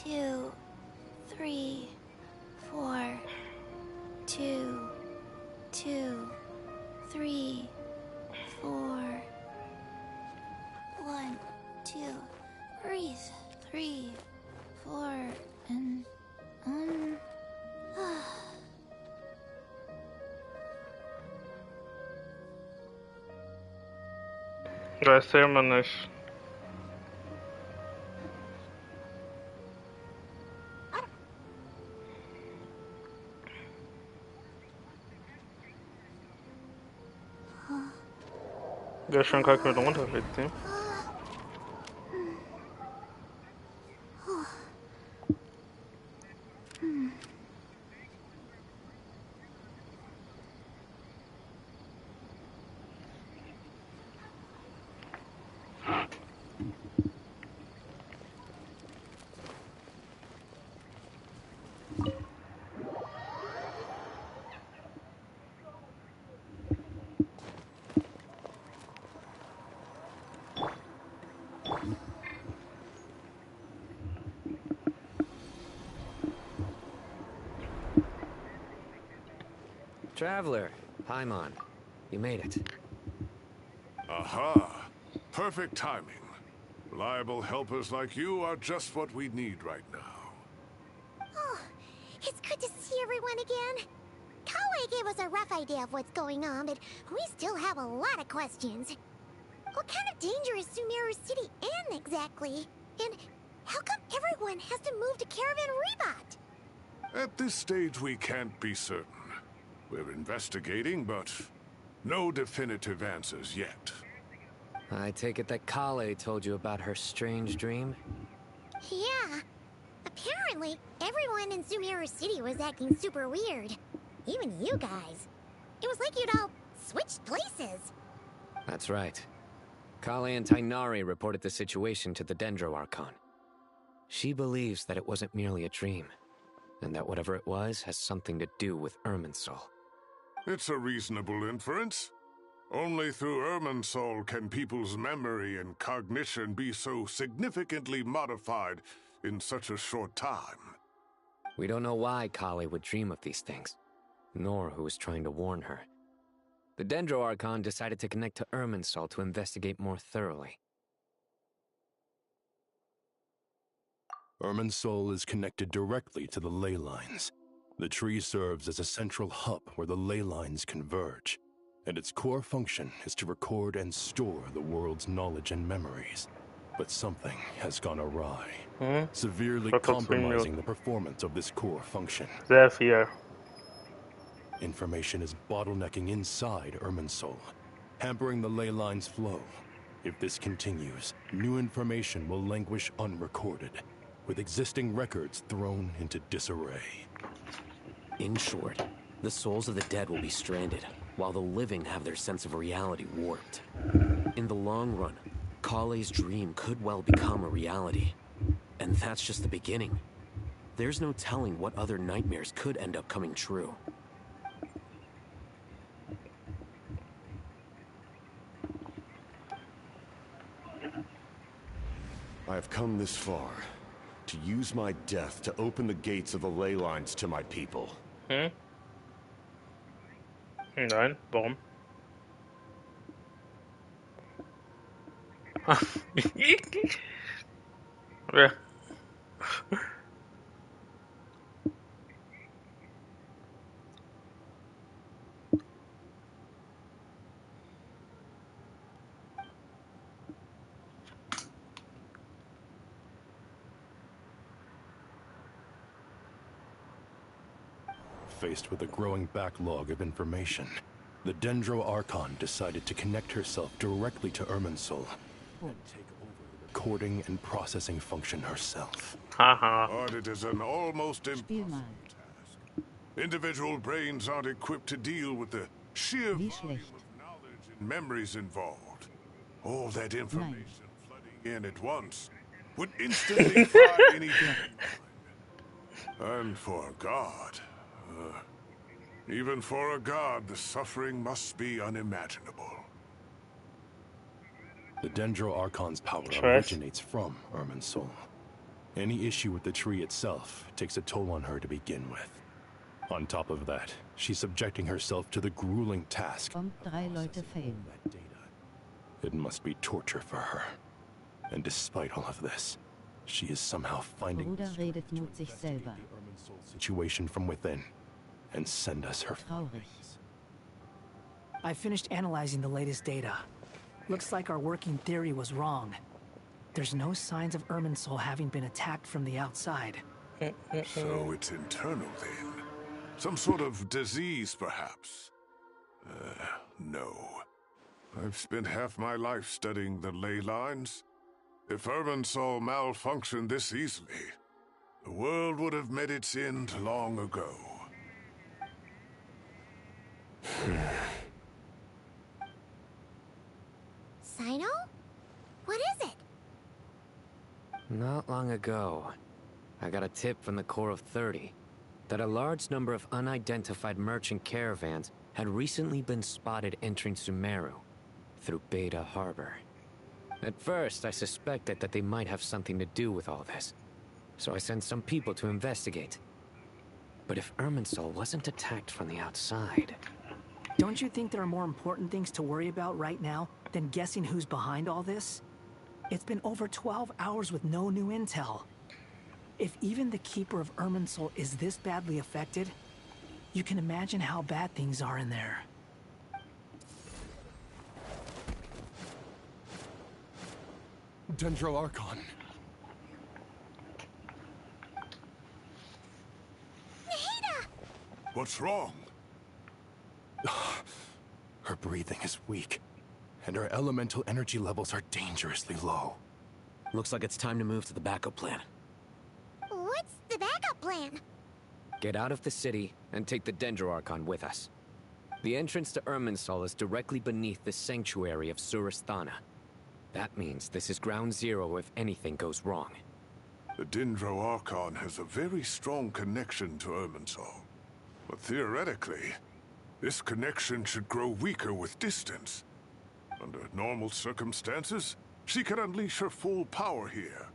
2, 3, 4, 2, 2, 3, 4. 1, 2, breathe. 3, 4, and Das sehen wir nicht. Der ist schon gerade wieder runterfliegt, ne? Traveler, Paimon, you made it. Aha! Perfect timing. Reliable helpers like you are just what we need right now. Oh, it's good to see everyone again. Kawaii gave us a rough idea of what's going on, but we still have a lot of questions. What kind of danger is Sumeru City in exactly? And how come everyone has to move to Caravan Rebot? At this stage, we can't be certain. We're investigating, but no definitive answers yet. I take it that Kale told you about her strange dream? Yeah. Apparently, everyone in Sumeru City was acting super weird. Even you guys. It was like you'd all switched places. That's right. Kale and Tainari reported the situation to the Dendro Archon. She believes that it wasn't merely a dream, and that whatever it was has something to do with Irminsul. It's a reasonable inference. Only through Irminsul can people's memory and cognition be so significantly modified in such a short time. We don't know why Kale would dream of these things, nor who was trying to warn her. The Dendro Archon decided to connect to Irminsul to investigate more thoroughly. Irminsul is connected directly to the ley lines. The tree serves as a central hub where the ley lines converge, and its core function is to record and store the world's knowledge and memories. But something has gone awry, severely compromising the performance of this core function. Sehr viel. Information is bottlenecking inside Irminsul, hampering the ley line's flow. If this continues, new information will languish unrecorded, with existing records thrown into disarray. In short, the souls of the dead will be stranded, while the living have their sense of reality warped. In the long run, Kale's dream could well become a reality. And that's just the beginning. There's no telling what other nightmares could end up coming true. I have come this far to use my death to open the gates of the ley lines to my people. Nein, warum? Ja. Faced with a growing backlog of information, the Dendro Archon decided to connect herself directly to Irminsul and take over the recording and processing function herself. But it is an almost impossible task. Individual brains aren't equipped to deal with the sheer volume of knowledge and memories involved. All that information flooding in at once would instantly fry any human mind. And for a god, even for a god, the suffering must be unimaginable. The Dendro Archon's power originates from Irminsul. Any issue with the tree itself takes a toll on her to begin with. On top of that, she's subjecting herself to the grueling task. It must be torture for her. And despite all of this, she is somehow finding the strength to investigate the Irminsul situation from within and send us her findings. I finished analyzing the latest data. Looks like our working theory was wrong. There's no signs of Irminsul having been attacked from the outside. So it's internal then? Some sort of disease, perhaps? No. I've spent half my life studying the ley lines. If Irminsul malfunctioned this easily, the world would have met its end long ago. Sino? What is it? Not long ago, I got a tip from the Corps of 30 that a large number of unidentified merchant caravans had recently been spotted entering Sumeru through Beta Harbor. At first, I suspected that they might have something to do with all this, so I sent some people to investigate. But if Irminsul wasn't attacked from the outside... Don't you think there are more important things to worry about right now than guessing who's behind all this? It's been over 12 hours with no new intel. If even the Keeper of Irminsul is this badly affected, you can imagine how bad things are in there. Dendro Archon. Nahida! What's wrong? Her breathing is weak, and her elemental energy levels are dangerously low. Looks like it's time to move to the backup plan. What's the backup plan? Get out of the city and take the Dendro Archon with us. The entrance to Irminsul is directly beneath the sanctuary of Surasthana. That means this is ground zero if anything goes wrong. The Dendro Archon has a very strong connection to Irminsul. But theoretically, this connection should grow weaker with distance. Under normal circumstances, she can unleash her full power here.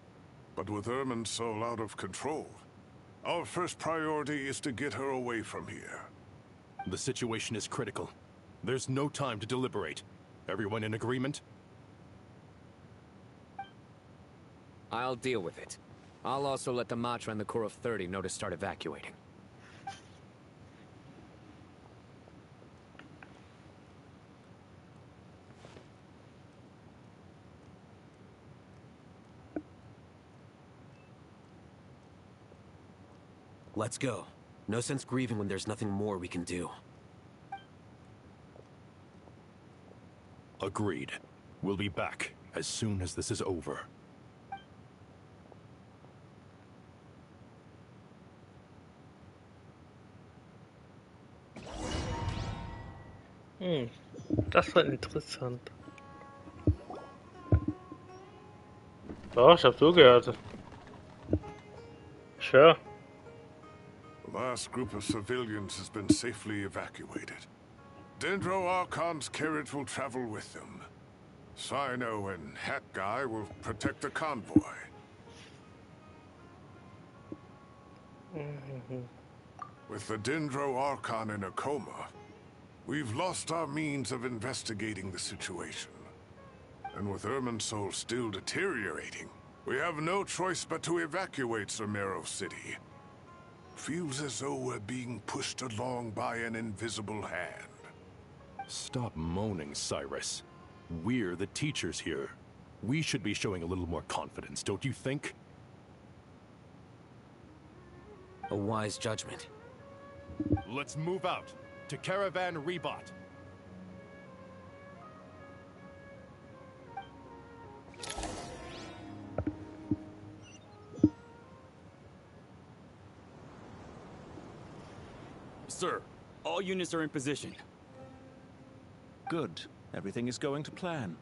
But with Irminsul out of control, our first priority is to get her away from here. The situation is critical. There's no time to deliberate. Everyone in agreement? I'll deal with it. I'll also let the Matra and the Corps of 30 know to start evacuating. Let's go. No sense grieving when there's nothing more we can do. Agreed. We'll be back as soon as this is over. Das war interessant. Doch, ich hab zugehört. Sure. The last group of civilians has been safely evacuated. Dendro Archon's carriage will travel with them. Sino and Hat Guy will protect the convoy. With the Dendro Archon in a coma, we've lost our means of investigating the situation. And with Irminsul still deteriorating, we have no choice but to evacuate Sumeru City. Feels as though we're being pushed along by an invisible hand. Stop moaning, Cyrus. We're the teachers here. We should be showing a little more confidence, don't you think? A wise judgment. Let's move out to Caravan Rebot. Sir, all units are in position. Good. Everything is going to plan.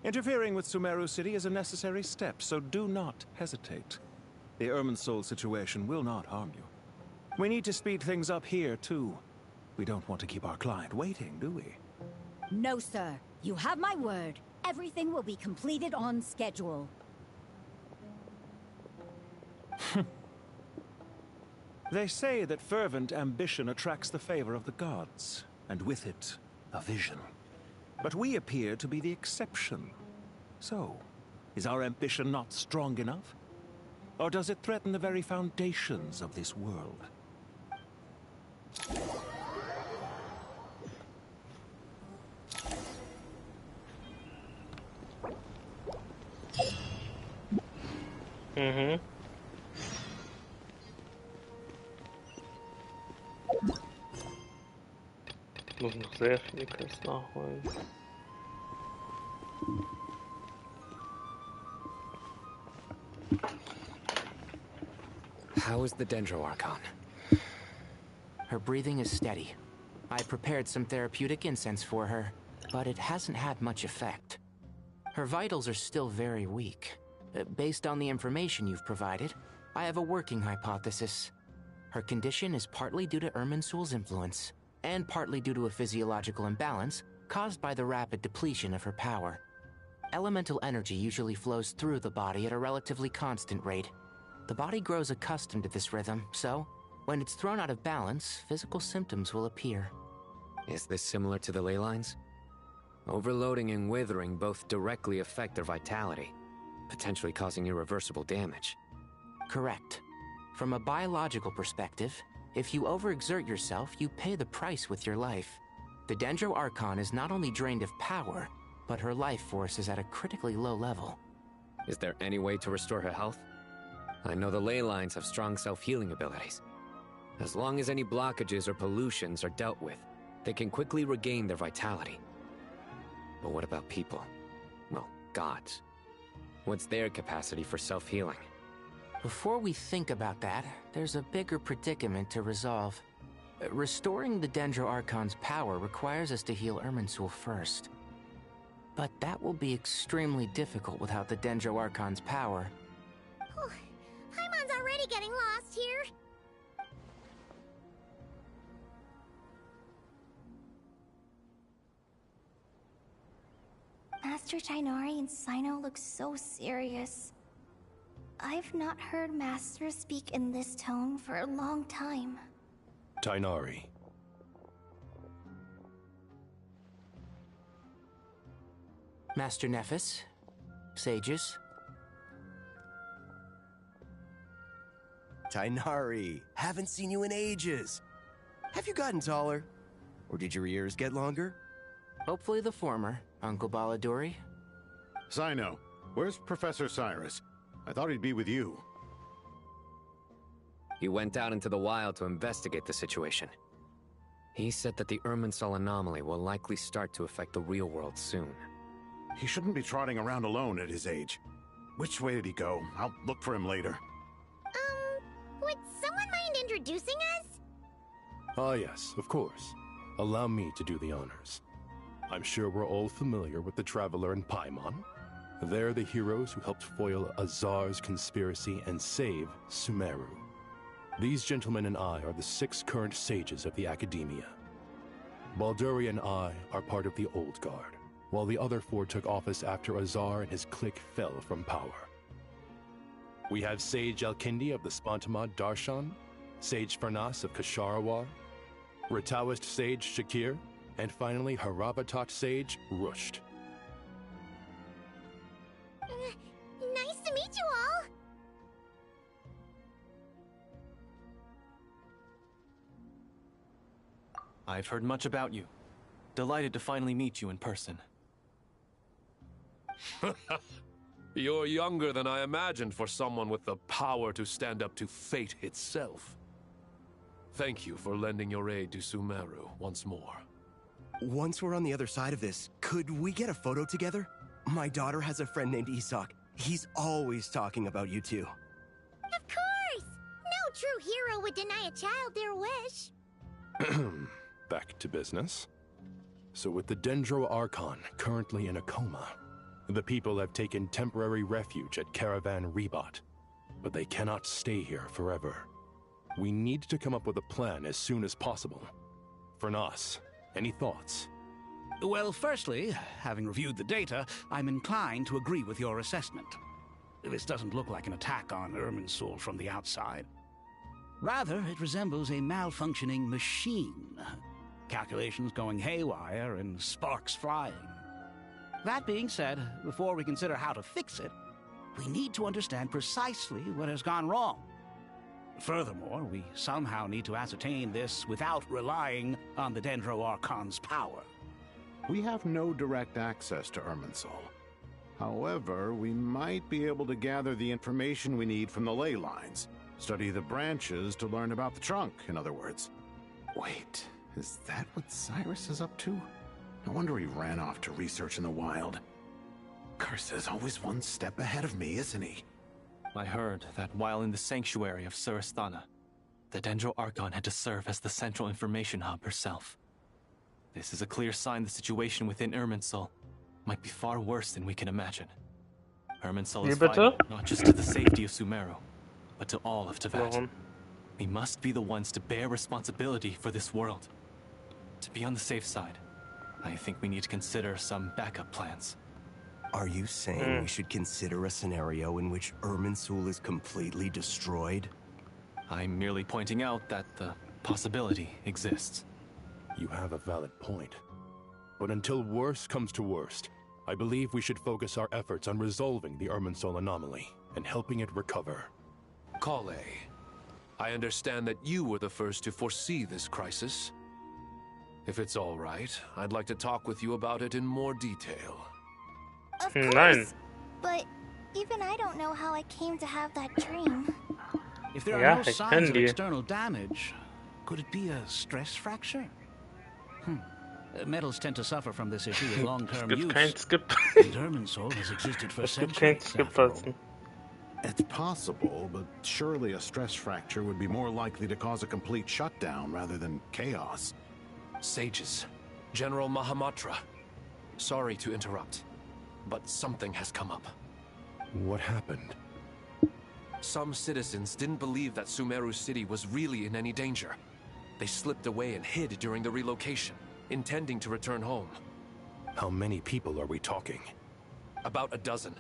Interfering with Sumeru City is a necessary step, so do not hesitate. The Irminsul situation will not harm you. We need to speed things up here, too. We don't want to keep our client waiting, do we? No, sir. You have my word. Everything will be completed on schedule. They say that fervent ambition attracts the favor of the gods, and with it, a vision. But we appear to be the exception. So, is our ambition not strong enough? Or does it threaten the very foundations of this world? Mhm. Ich muss noch sehr viele Quests nachholen. How is the Dendro-Archon? Her breathing is steady. I prepared some therapeutic incense for her, but it hasn't had much effect. Her vitals are still very weak. Based on the information you've provided, I have a working hypothesis. Her condition is partly due to Irminsul's influence, and partly due to a physiological imbalance caused by the rapid depletion of her power. Elemental energy usually flows through the body at a relatively constant rate. The body grows accustomed to this rhythm, so when it's thrown out of balance, physical symptoms will appear. Is this similar to the ley lines? Overloading and withering both directly affect their vitality, potentially causing irreversible damage. Correct. From a biological perspective, if you overexert yourself, you pay the price with your life. The Dendro-Archon is not only drained of power, but her life force is at a critically low level. Is there any way to restore her health? I know the ley lines have strong self-healing abilities. As long as any blockages or pollutions are dealt with, they can quickly regain their vitality. But what about people? Well, gods. What's their capacity for self-healing? Before we think about that, there's a bigger predicament to resolve. Restoring the Dendro-Archon's power requires us to heal Irminsul first. But that will be extremely difficult without the Dendro-Archon's power. Paimon's already getting lost here. Master Tighnari and Sino look so serious. I've not heard Master speak in this tone for a long time. Tighnari. Master Nephis, sages. Tighnari, haven't seen you in ages. Have you gotten taller? Or did your ears get longer? Hopefully the former, Uncle Baladuri. Sino, where's Professor Cyrus? I thought he'd be with you. He went out into the wild to investigate the situation. He said that the Irminsul anomaly will likely start to affect the real world soon. He shouldn't be trotting around alone at his age. Which way did he go? I'll look for him later. Would someone mind introducing us? Ah yes, of course. Allow me to do the honors. I'm sure we're all familiar with the Traveler and Paimon. They're the heroes who helped foil Azar's conspiracy and save Sumeru. These gentlemen and I are the 6 current sages of the Academia. Balduri and I are part of the Old Guard, while the other 4 took office after Azar and his clique fell from power. We have Sage Alkindi of the Spantamad Darshan, Sage Farnas of Kasharawar, Rataoist Sage Shakir, and finally Harabatot Sage Rusht. Nice to meet you all. I've heard much about you. Delighted to finally meet you in person. You're younger than I imagined for someone with the power to stand up to fate itself. Thank you for lending your aid to Sumeru once more. Once we're on the other side of this, could we get a photo together? My daughter has a friend named Isak. He's always talking about you two. Of course! No true hero would deny a child their wish. Back to business. So with the Dendro-Archon currently in a coma, the people have taken temporary refuge at Caravan Rebot. But they cannot stay here forever. We need to come up with a plan as soon as possible. Farnas, any thoughts? Well, firstly, having reviewed the data, I'm inclined to agree with your assessment. This doesn't look like an attack on Irminsul from the outside. Rather, it resembles a malfunctioning machine. Calculations going haywire and sparks flying. That being said, before we consider how to fix it, we need to understand precisely what has gone wrong. Furthermore, we somehow need to ascertain this without relying on the Dendro Archon's power. We have no direct access to Irminsul. However, we might be able to gather the information we need from the ley lines. Study the branches to learn about the trunk, in other words. Wait, is that what Cyrus is up to? No wonder he ran off to research in the wild. Curse's always one step ahead of me, isn't he? I heard that while in the sanctuary of Surasthana, the Dendro Archon had to serve as the central information hub herself. This is a clear sign the situation within Irminsul might be far worse than we can imagine. Irminsul is vital not just to the safety of Sumeru, but to all of Teyvat. We must be the ones to bear responsibility for this world. To be on the safe side, I think we need to consider some backup plans. Are you saying we should consider a scenario in which Irminsul is completely destroyed? I'm merely pointing out that the possibility exists. You have a valid point. But until worst comes to worst, I believe we should focus our efforts on resolving the Irminsul anomaly and helping it recover. Kale, I understand that you were the first to foresee this crisis. If it's all right, I'd like to talk with you about it in more detail. Of course, but even I don't know how I came to have that dream. If there are no signs of external damage, could it be a stress fracture? Metals tend to suffer from this issue with long-term use. And Irminsul has existed for centuries. It's possible, but surely a stress fracture would be more likely to cause a complete shutdown rather than chaos. Sages, General Mahamatra, sorry to interrupt, but something has come up. What happened? Some citizens didn't believe that Sumeru City was really in any danger. They slipped away and hid during the relocation, intending to return home. How many people are we talking? About a dozen.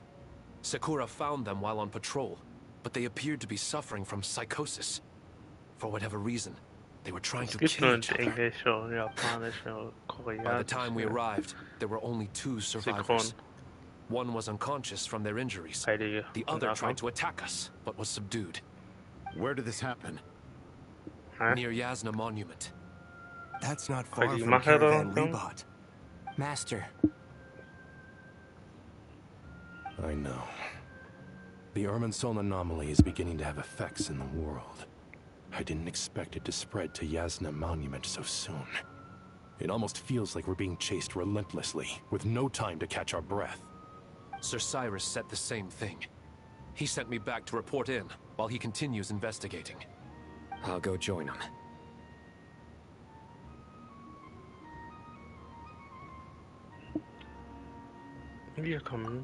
Sakura found them while on patrol, but they appeared to be suffering from psychosis. For whatever reason, they were trying to kill each other. By the time we arrived, there were only 2 survivors. One was unconscious from their injuries. The other tried to attack us, but was subdued. Where did this happen? Near Yasna Monument. That's not far from Caravan Rebot. Master. I know. The Irminsul anomaly is beginning to have effects in the world. I didn't expect it to spread to Yasna Monument so soon. It almost feels like we're being chased relentlessly, with no time to catch our breath. Sir Cyrus said the same thing. He sent me back to report in, while he continues investigating. I'll go join him.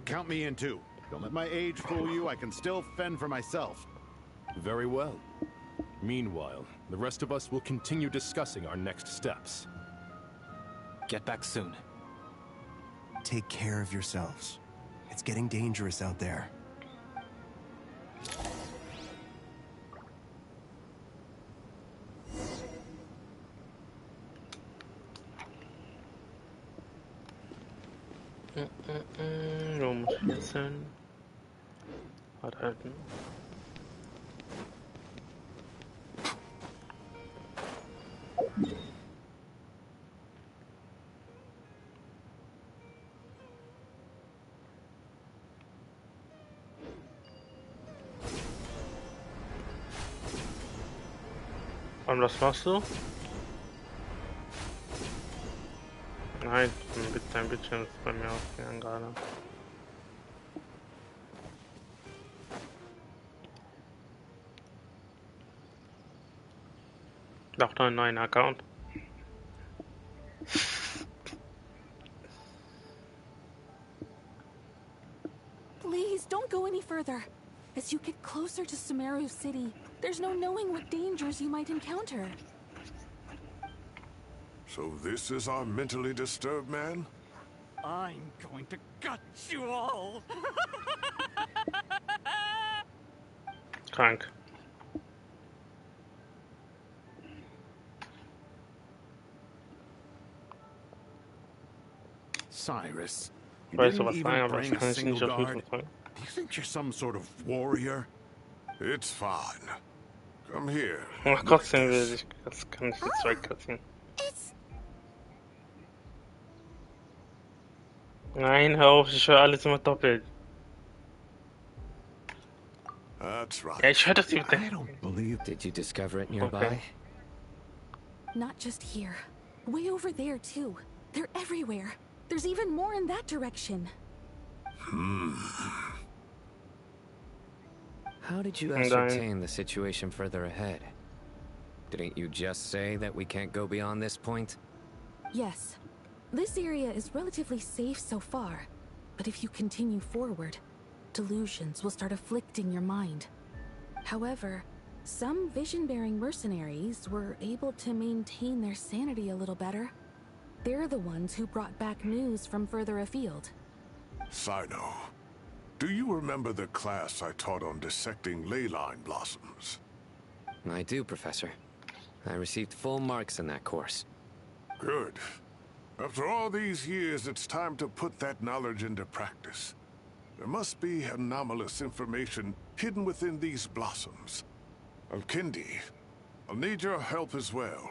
Count me in too. Don't let my age fool you. I can still fend for myself. Very well. Meanwhile, the rest of us will continue discussing our next steps. Get back soon. Take care of yourselves. It's getting dangerous out there. Wo muss ich jetzt hin? Halten. Und was machst du? Nein, dein Bildschirm ist bei mir ausgegangen gerade. Doch noch einen neuen Account. Please, don't go any further. As you get closer to Sumeru City, there's no knowing what dangers you might encounter. So this is our mentally disturbed man? I'm going to gut you all. Krank. Cyrus, you Weißt du, didn't was even sagen, aber das bring a kann ich single nicht auf guard. YouTube sagen. Do you think you're some sort of warrior? It's fine. Come here. Ach, Cutscene will ich, das kann ich nicht zwei Cutscene. Nein, hör auf, ich höre alles immer doppelt. That's right. Ja, ich höre das über. I don't believe. Did you discover it nearby? Okay. Not just here. Way over there, too. They're everywhere. There's even more in that direction. How did you ascertain the situation further ahead? Didn't you just say that we can't go beyond this point? Yes. This area is relatively safe so far. But if you continue forward, delusions will start afflicting your mind. However, some vision-bearing mercenaries were able to maintain their sanity a little better. They're the ones who brought back news from further afield. Sino, do you remember the class I taught on dissecting ley line blossoms? I do, Professor. I received full marks in that course. Good. After all these years, it's time to put that knowledge into practice. There must be anomalous information hidden within these blossoms. Alkindi, I'll need your help as well.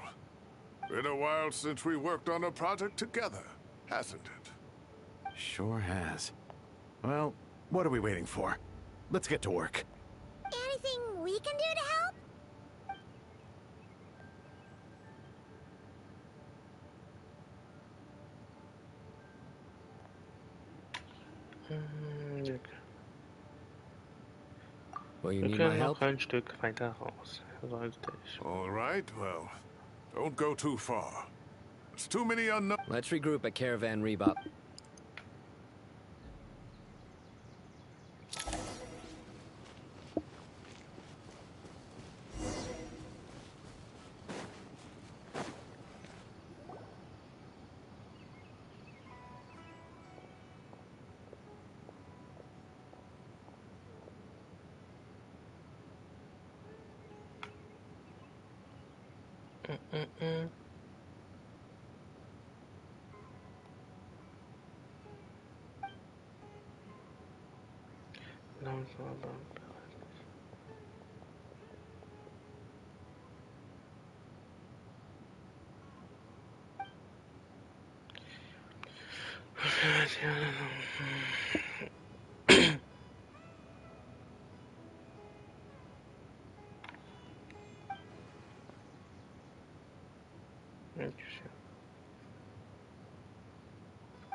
Been a while since we worked on a project together, hasn't it? Sure has. Well, what are we waiting for? Let's get to work. Anything we can do to help? Will you Wir need my können help? noch ein Stück weiter raus. Sollte ich. All right, well, don't go too far. There's too many unknowns. Let's regroup at Caravan Rebop.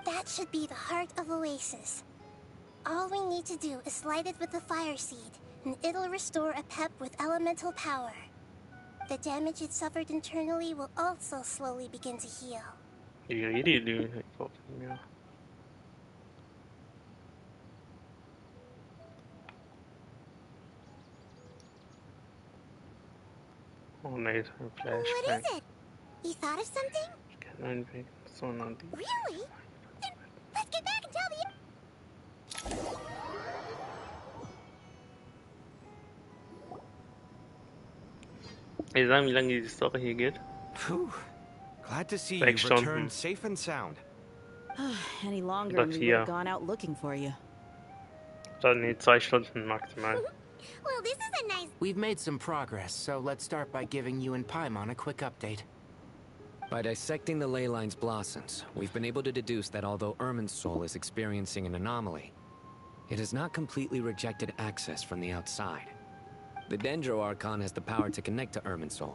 That should be the heart of Oasis. All we need to do is light it with the fire seed, and it'll restore a pep with elemental power. The damage it suffered internally will also slowly begin to heal. Oh nee, ist ein Flashback. What is it? You thought of something? Ich kenne einen Weg so nah die. Really? Then let's get back and tell the... Ey, sagen, wie lange die Story hier geht? Phew. Glad to see 6 you Stunden. return safe and sound. Any longer Oder and we 4. would have gone out looking for you. Dann nee, 2 Stunden maximal. Well, this is a nice... We've made some progress, so let's start by giving you and Paimon a quick update. By dissecting the ley line's blossoms, we've been able to deduce that although Irminsul is experiencing an anomaly, it has not completely rejected access from the outside. The Dendro Archon has the power to connect to Irminsul,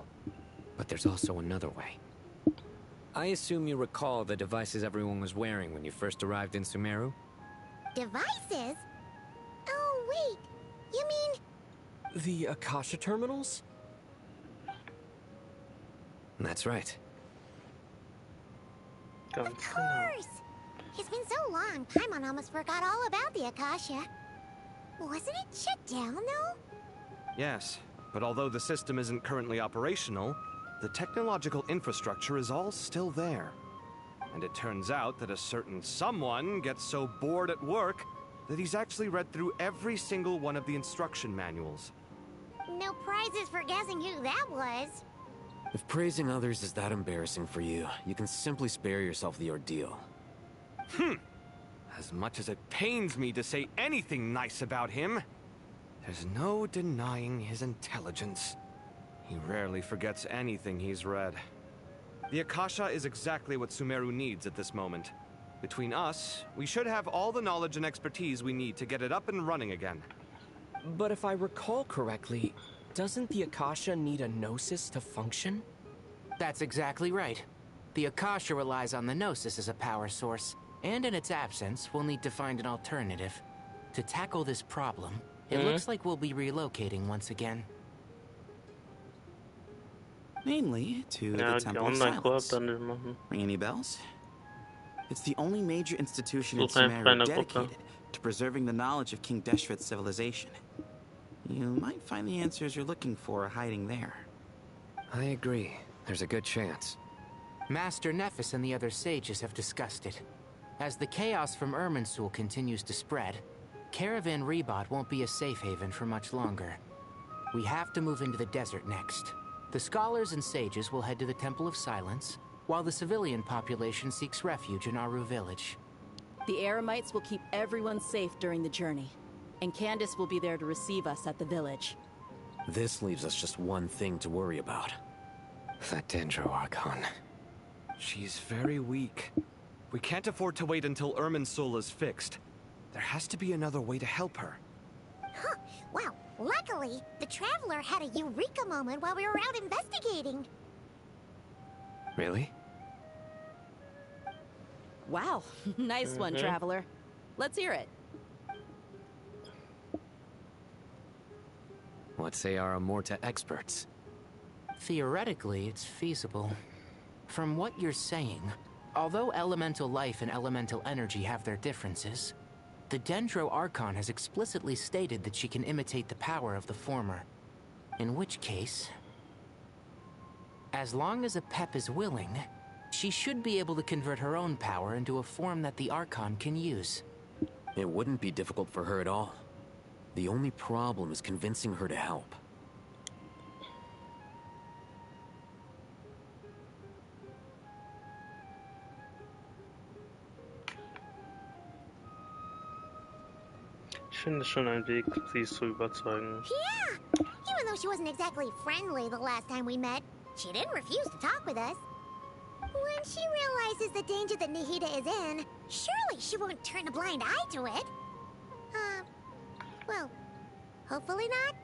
but there's also another way. I assume you recall the devices everyone was wearing when you first arrived in Sumeru? Devices? Oh, wait. You mean... The Akasha terminals? That's right. Of course! It's been so long, Paimon almost forgot all about the Akasha. Wasn't it shut down, though? Yes, but although the system isn't currently operational, the technological infrastructure is all still there. And it turns out that a certain someone gets so bored at work that he's actually read through every single one of the instruction manuals. no prizes for guessing who that was. If praising others is that embarrassing for you, you can simply spare yourself the ordeal. As much as it pains me to say anything nice about him, there's no denying his intelligence. He rarely forgets anything he's read. The Akasha is exactly what Sumeru needs at this moment. Between us, we should have all the knowledge and expertise we need to get it up and running again. But if I recall correctly, doesn't the Akasha need a Gnosis to function? That's exactly right. The Akasha relies on the Gnosis as a power source, and in its absence, we'll need to find an alternative. To tackle this problem, it looks like we'll be relocating once again. Namely, to the Temple of Silence. Ring any bells? It's the only major institution in Sumeru dedicated to preserving the knowledge of King Deshret's civilization. You might find the answers you're looking for hiding there. I agree. There's a good chance. Master Nephis and the other sages have discussed it. As the chaos from Irminsul continues to spread, Caravan Rebot won't be a safe haven for much longer. We have to move into the desert next. The scholars and sages will head to the Temple of Silence, while the civilian population seeks refuge in Aru village. The Eremites will keep everyone safe during the journey, and Candace will be there to receive us at the village. This leaves us just one thing to worry about. That Dendro Archon. She's very weak. We can't afford to wait until Irminsul is fixed. There has to be another way to help her. Huh. Wow. Luckily, the Traveler had a eureka moment while we were out investigating. Really? Wow. Nice one, Traveler. Let's hear it. What say our Amorta experts? Theoretically, it's feasible. From what you're saying, although elemental life and elemental energy have their differences, the Dendro Archon has explicitly stated that she can imitate the power of the former. In which case, as long as Apep is willing, she should be able to convert her own power into a form that the Archon can use. It wouldn't be difficult for her at all. The only problem is convincing her to help. Ich finde schon einen Weg, sie zu überzeugen. Yeah! Even though she wasn't exactly friendly the last time we met, she didn't refuse to talk with us. When she realizes the danger that Nahida is in, surely she won't turn a blind eye to it. Well, hopefully not.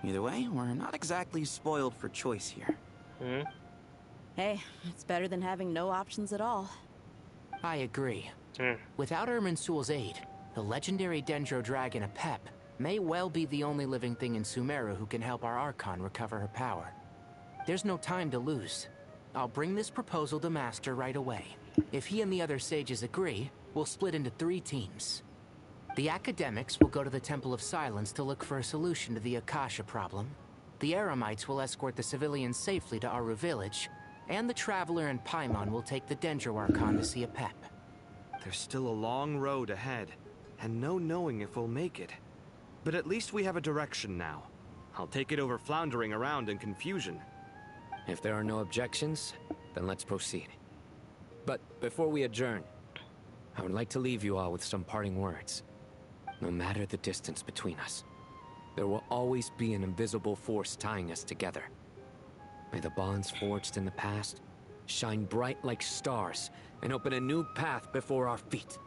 Either way, we're not exactly spoiled for choice here. Hey, it's better than having no options at all. I agree. Without Irminsul's aid, the legendary Dendro Dragon Apep may well be the only living thing in Sumeru who can help our Archon recover her power. There's no time to lose. I'll bring this proposal to Master right away. If he and the other sages agree, we'll split into 3 teams. The academics will go to the Temple of Silence to look for a solution to the Akasha problem. The Eremites will escort the civilians safely to Aru village, and the Traveler and Paimon will take the Dendro Archon to see Apep. There's still a long road ahead, and no knowing if we'll make it. But at least we have a direction now. I'll take it over floundering around in confusion. If there are no objections, then let's proceed. But before we adjourn, I would like to leave you all with some parting words. No matter the distance between us, there will always be an invisible force tying us together. May the bonds forged in the past shine bright like stars and open a new path before our feet.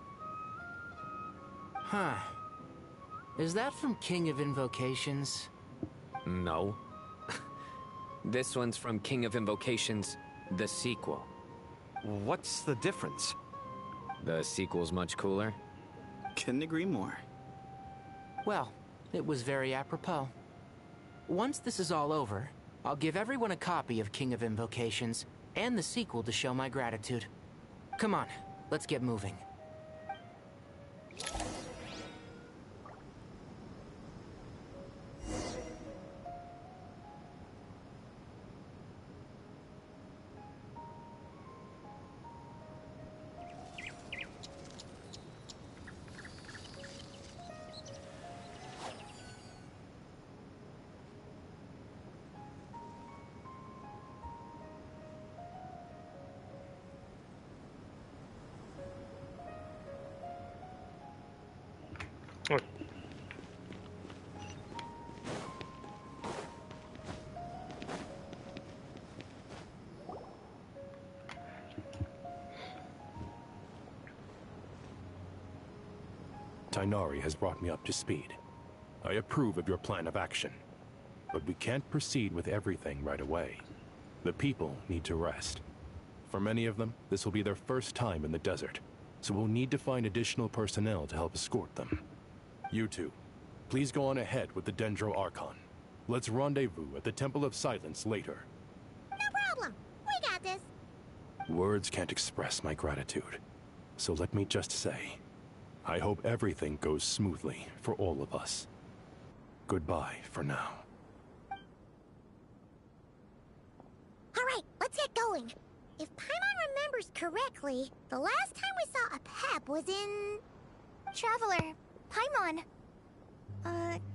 Huh. Is that from King of Invocations? No. This one's from King of Invocations, the sequel. What's the difference? The sequel's much cooler. Couldn't agree more. Well, it was very apropos. Once this is all over, I'll give everyone a copy of King of Invocations and the sequel to show my gratitude. Come on, let's get moving. Oh. Tighnari has brought me up to speed. I approve of your plan of action. But we can't proceed with everything right away. The people need to rest. For many of them, this will be their first time in the desert, so we'll need to find additional personnel to help escort them. You two, please go on ahead with the Dendro Archon. Let's rendezvous at the Temple of Silence later. No problem. We got this. Words can't express my gratitude. So let me just say, I hope everything goes smoothly for all of us. Goodbye for now. All right, let's get going. If Paimon remembers correctly, the last time we saw a Pep was in... Traveler, Paimon.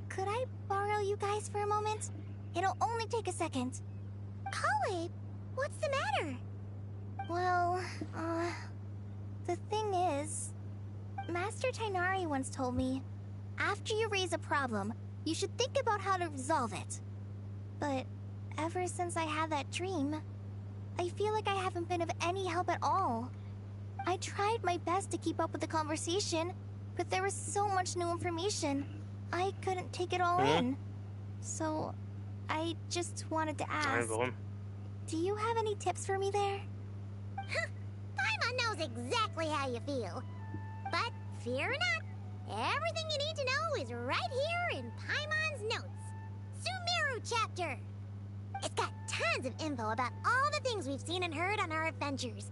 Could I borrow you guys for a moment? It'll only take a second. Kale, what's the matter? Well, the thing is... Master Tighnari once told me, after you raise a problem, you should think about how to resolve it. But ever since I had that dream, I feel like I haven't been of any help at all. I tried my best to keep up with the conversation, but there was so much new information, I couldn't take it all in. So, I just wanted to ask, do you have any tips for me there? Paimon knows exactly how you feel. But fear not, everything you need to know is right here in Paimon's notes. Sumeru chapter. It's got tons of info about all the things we've seen and heard on our adventures.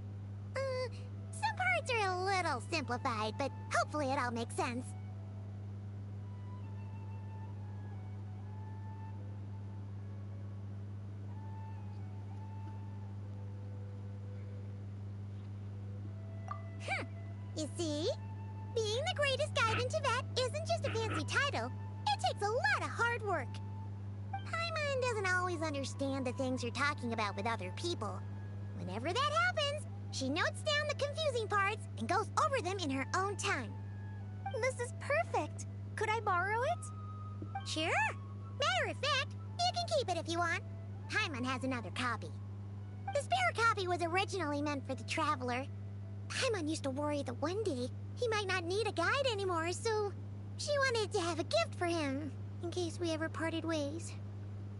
Some parts are a little simplified, but hopefully it all makes sense. You see? Being the greatest guide in Tibet isn't just a fancy title. It takes a lot of hard work. Paimon doesn't always understand the things you're talking about with other people. Whenever that happens, she notes down the confusing parts and goes over them in her own time. This is perfect. Could I borrow it? Sure. Matter of fact, you can keep it if you want. Paimon has another copy. The spare copy was originally meant for the Traveler. Paimon used to worry that one day he might not need a guide anymore, so she wanted to have a gift for him, in case we ever parted ways.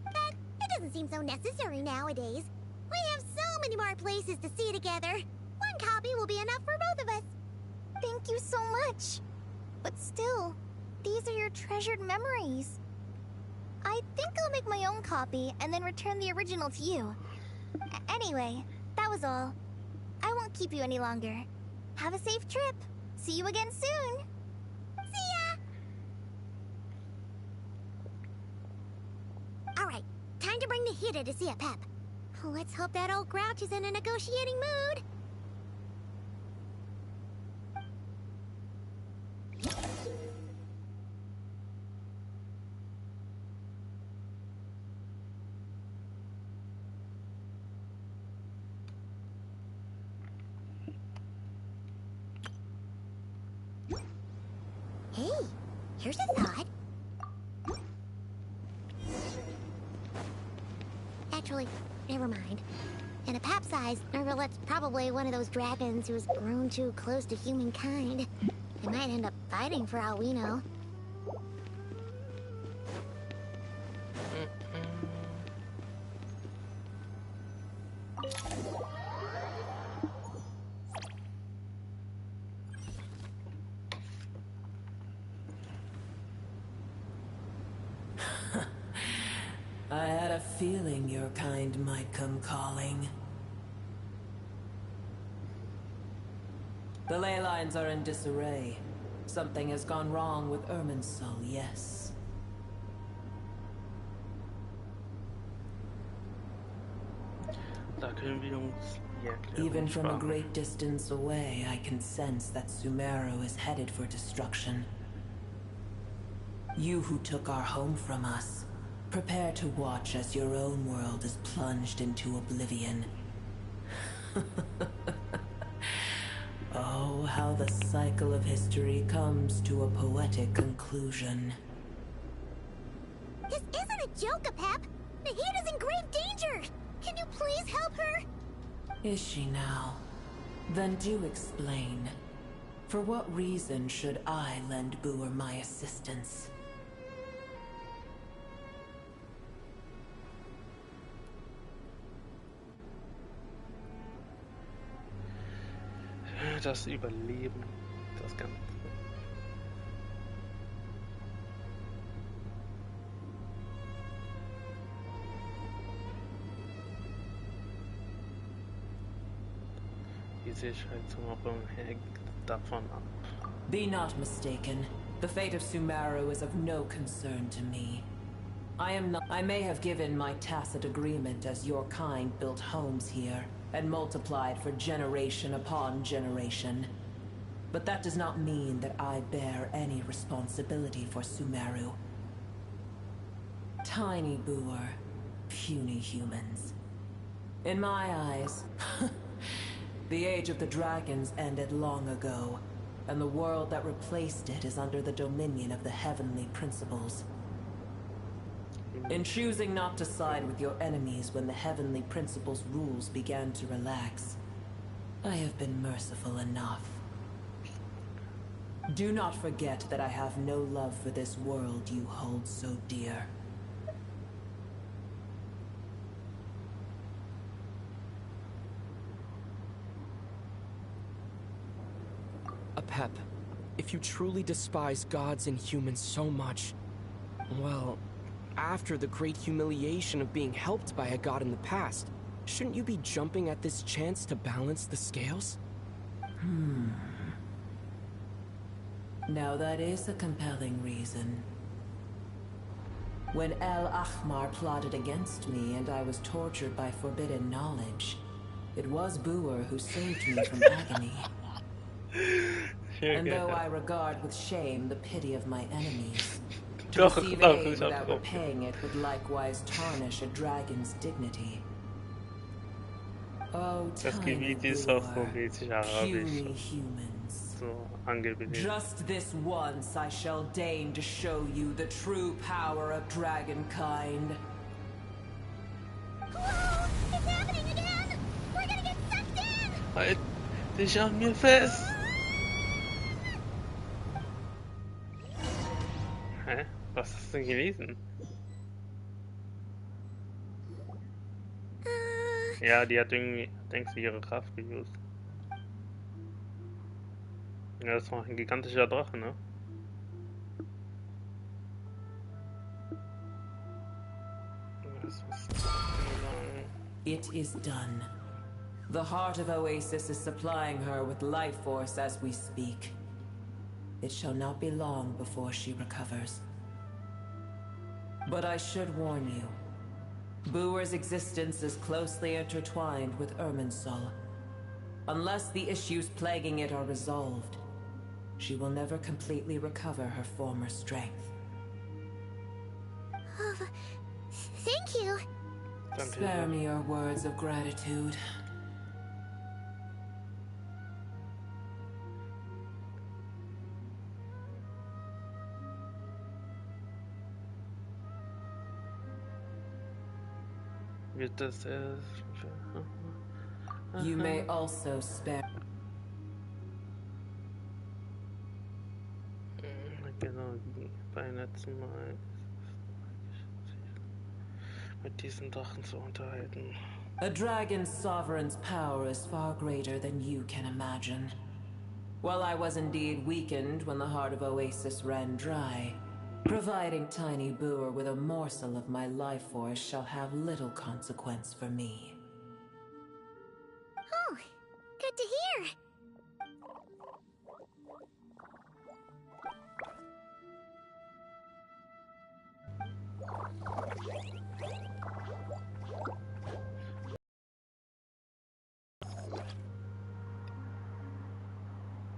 But it doesn't seem so necessary nowadays. We have so many more places to see together. One copy will be enough for both of us. Thank you so much. But still, these are your treasured memories. I think I'll make my own copy and then return the original to you. Anyway, that was all. I won't keep you any longer. Have a safe trip. See you again soon. See ya! Alright, time to bring the Hida to see a Pep. Let's hope that old grouch is in a negotiating mood. Hey, here's a thought. Actually, never mind. In a Pep size, Nervalet's probably one of those dragons who's grown too close to humankind. They might end up fighting for all we know. I had a feeling your kind might come calling. The ley lines are in disarray. Something has gone wrong with Irminsul, yes. Even from a great distance away, I can sense that Sumeru is headed for destruction. You who took our home from us, prepare to watch as your own world is plunged into oblivion. Oh, how the cycle of history comes to a poetic conclusion. This isn't a joke, Pep. Nahida's in grave danger. Can you please help her? Is she now? Then do explain. For what reason should I lend Boer my assistance? Das Überleben, das Ganze. Die Sicherheitsüberwachung hängt davon ab. Be not mistaken. The fate of Sumeru is of no concern to me. I may have given my tacit agreement as your kind built homes here and multiplied for generation upon generation. But that does not mean that I bear any responsibility for Sumeru. Tiny Boer, puny humans. In my eyes, the age of the dragons ended long ago, and the world that replaced it is under the dominion of the heavenly principles. In choosing not to side with your enemies when the heavenly principles' rules began to relax, I have been merciful enough. Do not forget that I have no love for this world you hold so dear. Apep, if you truly despise gods and humans so much, well, after the great humiliation of being helped by a god in the past, shouldn't you be jumping at this chance to balance the scales? Now that is a compelling reason. When El Ahmar plotted against me and I was tortured by forbidden knowledge, it was Boer who saved me from agony. And though I regard with shame the pity of my enemies, to receive aid without repaying it would likewise tarnish a dragon's dignity. Oh, tiny Boer, puny humans. Just this once I shall deign to show you the true power of dragonkind. Whoa! It's happening again! We're gonna get sucked in! Halt dich an mir fest! Hä? Was hast du denn gelesen? Ja, die hat irgendwie, denkst du, ihre Kraft geused. Ja, das war ein gigantischer Drache, ne? It is done. The heart of Oasis is supplying her with life force as we speak. It shall not be long before she recovers. But I should warn you. Boer's existence is closely intertwined with Irminsul. Unless the issues plaguing it are resolved, she will never completely recover her former strength. Oh, thank you. Spare me your words of gratitude. You may also spare. Genau, wie beim letzten Mal mit diesen Drachen zu unterhalten. A dragon's sovereign's power is far greater than you can imagine. While I was indeed weakened when the heart of Oasis ran dry, providing Tiny Boer with a morsel of my life force shall have little consequence for me. Oh, good to hear.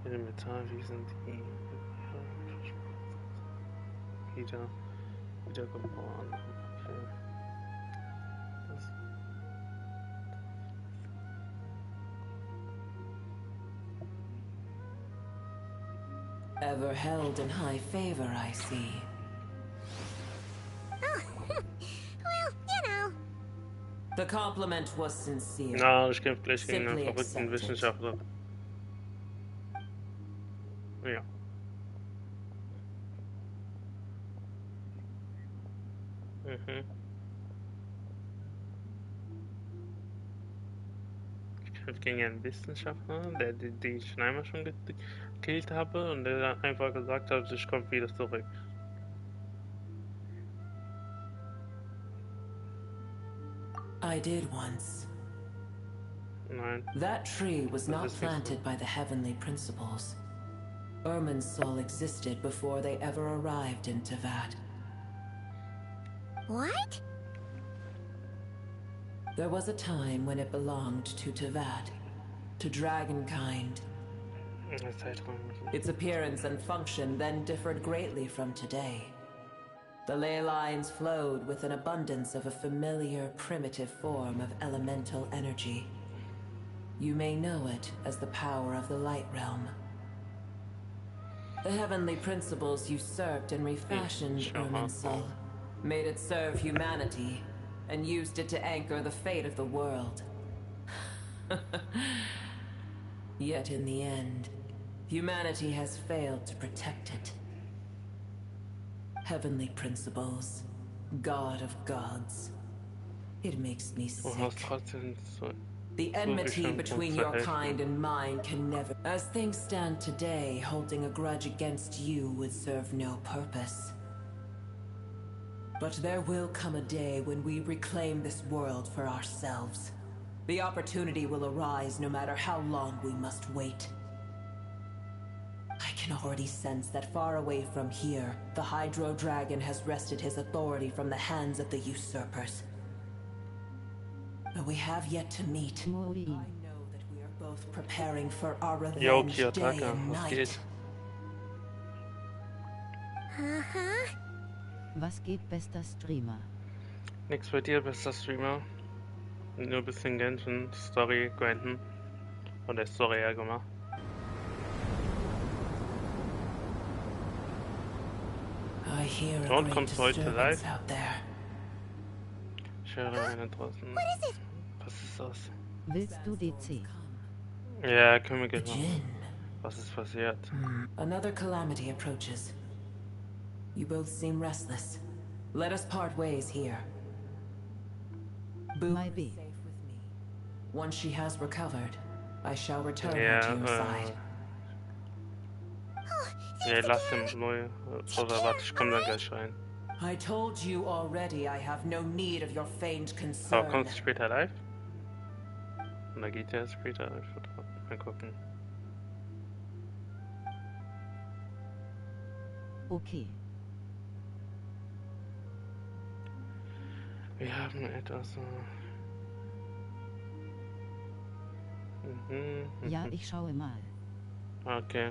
Elementarwesen, die wiedergeboren. Okay. Ever held in high favor, I see. Oh, well, you know. The compliment was sincere. Na, ich kämpfe gleich gegen einen Simply verrückten accept it. Wissenschaftler. Ja. Mhm. Ich kämpfe gegen einen Wissenschaftler, die ich schon einmal schon gekillt habe und der dann einfach gesagt hat, ich komme wieder zurück. I did once. Nein. That tree was Das not ist nicht so. planted by the heavenly principles. Irminsul existed before they ever arrived in Teyvat. What? There was a time when it belonged to Teyvat, to dragonkind. Its appearance and function then differed greatly from today. The ley lines flowed with an abundance of a familiar, primitive form of elemental energy. You may know it as the power of the Light Realm. The heavenly principles usurped and refashioned Irminsul, made it serve humanity, and used it to anchor the fate of the world. Yet in the end, humanity has failed to protect it. Heavenly principles, God of gods. It makes me sick. The enmity between your kind and mine can never... As things stand today, holding a grudge against you would serve no purpose. But there will come a day when we reclaim this world for ourselves. The opportunity will arise no matter how long we must wait. I can already sense that far away from here, the Hydro Dragon has wrested his authority from the hands of the usurpers. Though we have yet to meet, I know that we are both preparing for our revenge day and night. Was geht, bester Streamer? Nix bei dir, bester Streamer. Nur ein bisschen Genshin, Story, Grinden. Oder Story ja gemacht. I hear a Und great kommst du heute disturbance live? out there. Ich höre einen draußen. Was ist das? Willst du DC? Ja, können wir gleich machen. Was ist passiert? Another calamity approaches. You both seem restless. Let us part ways here. Boo is safe with me. Once she has recovered, I shall return her to your side. Ja, lass den neu. Oder warte, ich komm dann gleich rein. I told you already I have no need of your feigned Aber concern. kommst du später live? Und da geht ja später. Ich würde mal gucken. Okay. Wir haben etwas. Ja, ich schaue mal. Okay.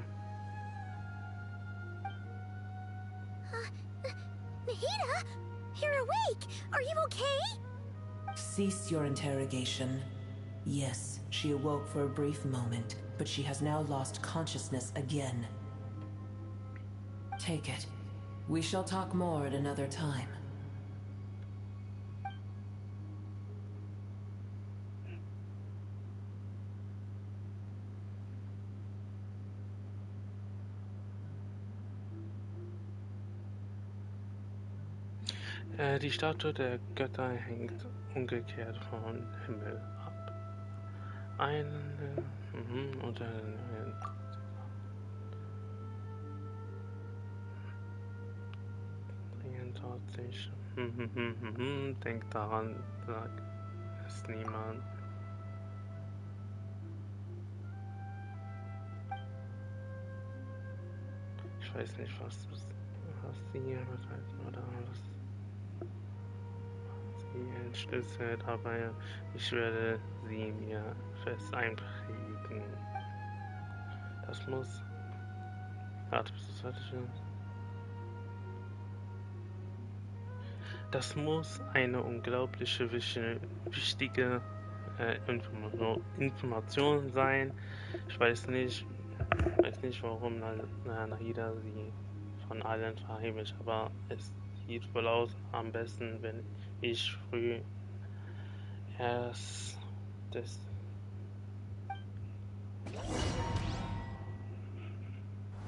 Nahida? You're awake! Are you okay? Cease your interrogation. Yes, she awoke for a brief moment, but she has now lost consciousness again. Take it. We shall talk more at another time. Die Statue der Götter hängt umgekehrt vom Himmel ab. Unter dort sich. Denkt daran, sagt es niemand. Ich weiß nicht, was sie hier bedeuten oder was sie entschlüsselt, aber ich werde sie mir fest einprägen. Das muss. Warte, bis es fertig ist. Das muss eine unglaubliche wichtige Information sein. Ich weiß nicht, weiß nicht, warum Nahida sie von allen verheimlicht, aber es sieht wohl aus, am besten, wenn ich früh erst das...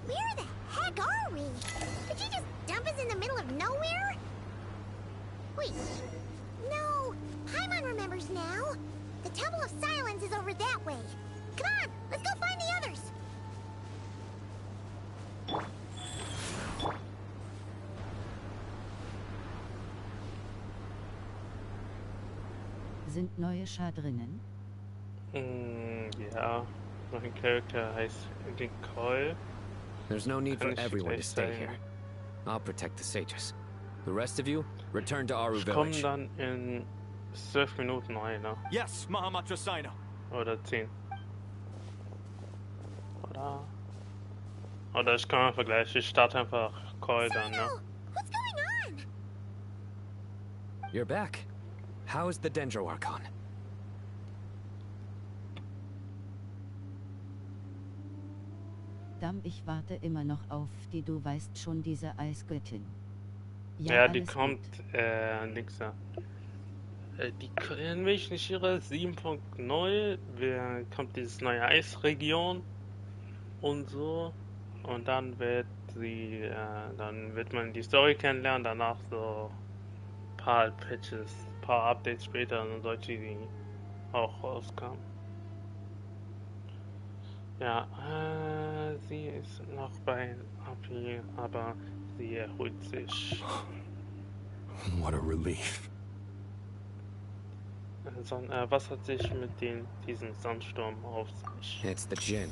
Where the heck are we? Did you just dump us in the middle of nowhere? Wait. No. Paimon remembers now. The Temple of Silence is over that way. Come on, let's go find the others. Sind neue Schadrinnen? Ja, mein Charakter heißt Nicole. There's no need for everyone to stay here. I'll protect the sages. The rest of you, return to Aru Village. Ich komm dann in 12 Minuten rein, ne? Yes, Mahamatra Saina. Oder 10. Oder ich kann einfach gleich, ich starte einfach Call dann, ne? What's going on? You're back. How is the Dendro Archon? Dam, ich warte immer noch auf die, du weißt schon, diese Eisgöttin. Ja, die kommt, nix da. Die können mich nicht ihre 7.0, kommt dieses neue Eisregion und so. Und dann wird sie, dann wird man die Story kennenlernen, danach so ein paar Patches, ein paar Updates später, dann sollte die auch rauskommen. Ja, sie ist noch bei Api, aber sie erholt sich. What a relief. Was hat sich mit diesem Sandsturm auf sich? It's the Jinn.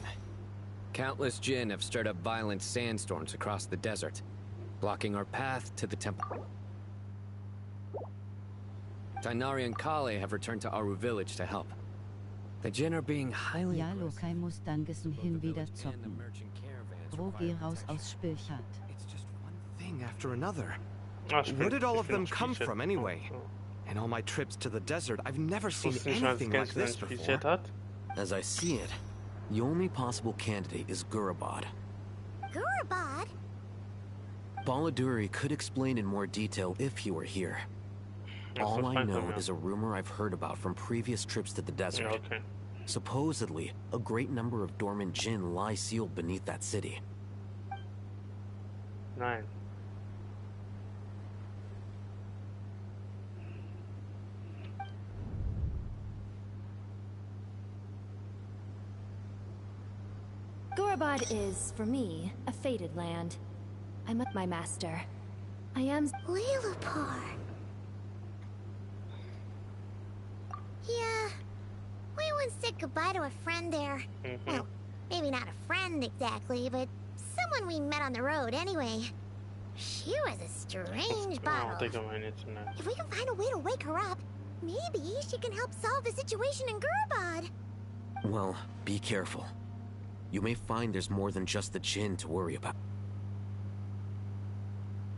Countless Jinn have stirred up violent sandstorms across the desert, blocking our path to the temple. Tainari and Kale have returned to Aru Village to help. The Jinn are being highly Ja, Lokai muss dann hin wieder zocken. Bro, geh raus aus Spielchat. It's just one thing after another. Ah, Where did all of them come from anyway? In all my trips to the desert, I've never seen anything like this before. As I see it, the only possible candidate is Gurabad. Gurabad? Baladuri could explain in more detail if he were here. All I know is a rumor I've heard about from previous trips to the desert. Okay. Supposedly, a great number of dormant Jinn lie sealed beneath that city. Nein. Gurabad is, for me, a fated land. I'm with my master. I am... Lilapar. Yeah. We once said goodbye to a friend there. Well, maybe not a friend exactly, but someone we met on the road anyway. She was a strange bottle. If we can find a way to wake her up, maybe she can help solve the situation in Gurabad. Well, be careful. You may find there's more than just the Jinn to worry about.